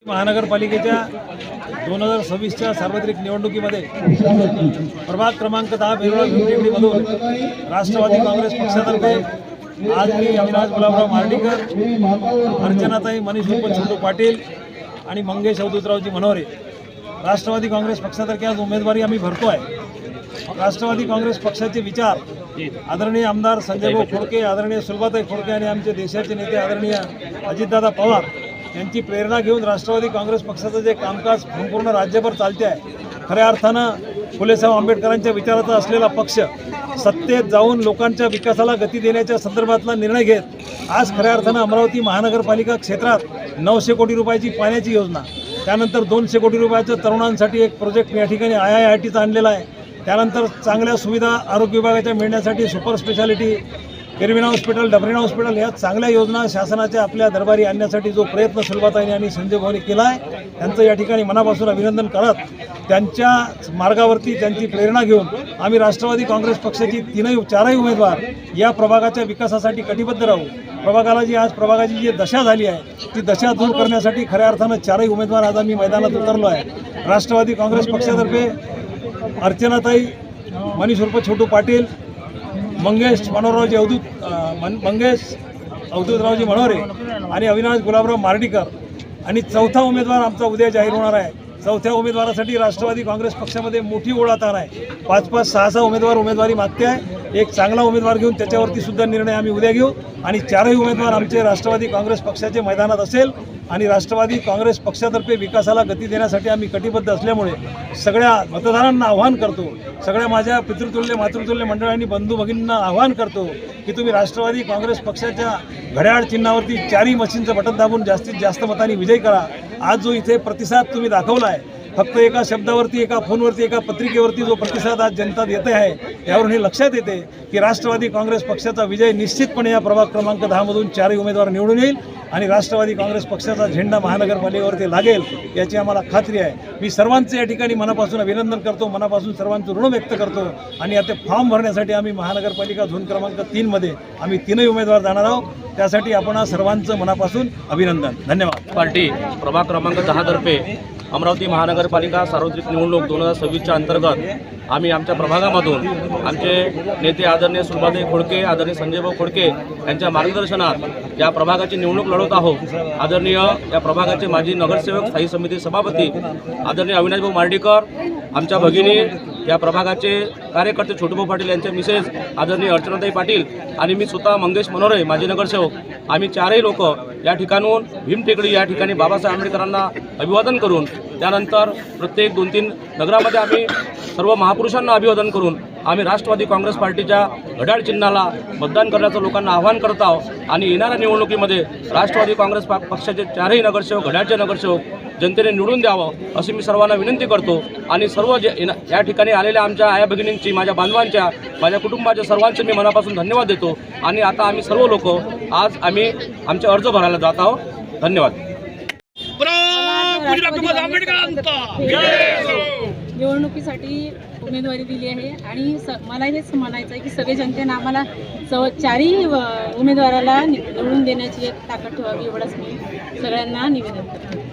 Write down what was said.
महानगरपालिकेच्या 2026च्या सार्वत्रिक निवडणुकीमध्ये प्रभाग क्रमांक 10 बेरोळा भीमटेकडीमधून राष्ट्रवादी काँग्रेस पक्षातर्फे आज मी अविनाश गुलाबराव मार्डीकर, अर्चनाताई मनीष छोटू पाटील आणि मंगेश अवधूतरावजी मनोरे राष्ट्रवादी काँग्रेस पक्षातर्फे आज उमेदवारी आम्ही भरतो आहे। राष्ट्रवादी काँग्रेस पक्षाचे विचार आदरणीय आमदार संजयभाऊ खोडके, आदरणीय सुलभाताई खोडके आणि आमचे देशाचे नेते आदरणीय अजितदादा पवार यांची प्रेरणा घेऊन राष्ट्रवादी काँग्रेस पक्षाचं जे कामकाज संपूर्ण राज्यभर चालते आहे, खऱ्या अर्थानं फुलेसाहेब आंबेडकरांच्या विचाराचा असलेला पक्ष सत्तेत जाऊन लोकांच्या विकासाला गती देण्याच्या संदर्भातला निर्णय घेत आज खऱ्या अर्थानं अमरावती महानगरपालिका क्षेत्रात 900 कोटी रुपयाची पाण्याची योजना, त्यानंतर 200 कोटी रुपयाचं तरुणांसाठी एक प्रोजेक्ट या ठिकाणी IITचा आणलेला आहे। त्यानंतर चांगल्या सुविधा आरोग्य विभागाच्या मिळण्यासाठी सुपर स्पेशालिटी, केरविन हॉस्पिटल, डबरीना हॉस्पिटल या चांगल्या योजना शासनाच्या आपल्या दरबारी आणण्यासाठी जो प्रयत्न सुलभाताईंनी आणि संजय भाऊंनी केला आहे, त्यांचं या ठिकाणी मनापासून अभिनंदन करत त्यांच्या मार्गावरती त्यांची प्रेरणा घेऊन आम्ही राष्ट्रवादी काँग्रेस पक्षाची चारही उमेदवार या प्रभागाच्या विकासासाठी कटिबद्ध राहू। प्रभागाची जी दशा झाली आहे ती दशा दूर करण्यासाठी खऱ्या अर्थानं चारही उमेदवार आज आम्ही मैदानात उतरलो आहे। राष्ट्रवादी काँग्रेस पक्षातर्फे अर्चनाताई मनीष छोटू पाटील, मंगेश अवधूतरावजी मनोरे आणि अविनाश गुलाबराव मार्डीकर आणि चौथा उमेदवार आमचा उद्या जाहीर होणार आहे। चौथ्या उमेदवारासाठी राष्ट्रवादी काँग्रेस पक्षामध्ये मोठी ओढाताण आहे। 5-5, 6-6 उमेदवार उमेदवारी मागते आहे। एक चांगला उमेदवार घेऊन त्याच्यावरती सुद्धा निर्णय आम्ही उद्या घेऊ आणि चारही उमेदवार आमचे राष्ट्रवादी काँग्रेस पक्षाचे मैदानात असेल आणि राष्ट्रवादी काँग्रेस पक्षातर्फे विकासाला गती देण्यासाठी आम्ही कटिबद्ध असल्यामुळे सगळ्या मतदारांना आव्हान करतो, सगळ्या माझ्या पितृतुल्य मातृतुल्य मंडळांनी बंधू भगिनींना आव्हान करतो की तुम्ही राष्ट्रवादी काँग्रेस पक्षाच्या घड्याळ चिन्हावरती 4ही मशीनचं बटन दाबून जास्तीत जास्त मतांनी विजयी करा। आज जो इथे प्रतिसाद तुम्ही दाखवला आहे, फक्त एका शब्दावरती, एका फोनवरती, एका पत्रिकेवरती जो प्रतिसाद आज जनता देते आहे, यावरून हे लक्षात येते की राष्ट्रवादी काँग्रेस पक्षाचा विजय निश्चितपणे या प्रभाग क्रमांक 10 मधून चारही उमेदवार निवडून येईल आणि राष्ट्रवादी काँग्रेस पक्षाचा झेंडा महानगरपालिकेवरती लागेल याची आम्हाला खात्री आहे। मी सर्वांचे या ठिकाणी मनापासून अभिनंदन करतो, मनापासून सर्वांचं ऋण व्यक्त करतो आणि आता फॉर्म भरण्यासाठी आम्ही महानगरपालिका झोन क्रमांक 3 मध्ये आम्ही 3ही उमेदवार जाणार आहोत। त्यासाठी आपण सर्वांचं मनापासून अभिनंदन, धन्यवाद। पार्टी प्रभाग क्रमांक 10 तर्फे अमरावती महानगरपालिका सार्वत्रिक निवडणूक 2026च्या अंतर्गत आम्ही आमच्या प्रभागामधून आमचे नेते आदरणीय सुलभाताई खोडके, आदरणीय संजयभाऊ खोडके यांच्या मार्गदर्शनात या प्रभागाची निवडणूक लढवत आहोत। आदरणीय या प्रभागाचे माजी नगरसेवक, स्थायी समिती सभापती आदरणीय अविनाशभाऊ मार्डीकर, आमच्या भगिनी या प्रभागाचे कार्यकर्ते छोटूभाऊ पाटील यांचे मिसेस आदरणीय अर्चनाताई पाटील आणि मी स्वतः मंगेश मनोरे माजी नगरसेवक, आम्ही चारही लोक या ठिकाणून भीमटेकडी या ठिकाणी बाबासाहेब आंबेडकरांना अभिवादन करून त्यानंतर प्रत्येक 2-3 नगरामध्ये आम्ही सर्व महापुरुषांना अभिवादन करून आम्ही राष्ट्रवादी काँग्रेस पार्टीच्या घड्याळ चिन्हाला मतदान करण्याचं लोकांना आवाहन करत आहोत आणि येणाऱ्या निवडणुकीमध्ये राष्ट्रवादी काँग्रेस पक्षाचे चारही नगरसेवक, घड्याळचे नगरसेवक जनतेने निवडून द्यावं अशी मी सर्वांना विनंती करतो आणि सर्व या ठिकाणी आलेल्या आमच्या आया भगिनींची, माझ्या बांधवांच्या, माझ्या कुटुंबाच्या सर्वांचे मी मनापासून धन्यवाद देतो आणि आता आम्ही सर्व लोक आज आम्ही आमचे अर्ज भरायला जात आहोत। धन्यवाद। निवडणुकीसाठी उमेदवारी दिली आहे आणि मला हेच म्हणायचं आहे की सगळे जनतेनं आम्हाला चारही उमेदवाराला निवडून देण्याची एक ताकद ठेवावी, एवढंच मी सगळ्यांना निवेदन करतो।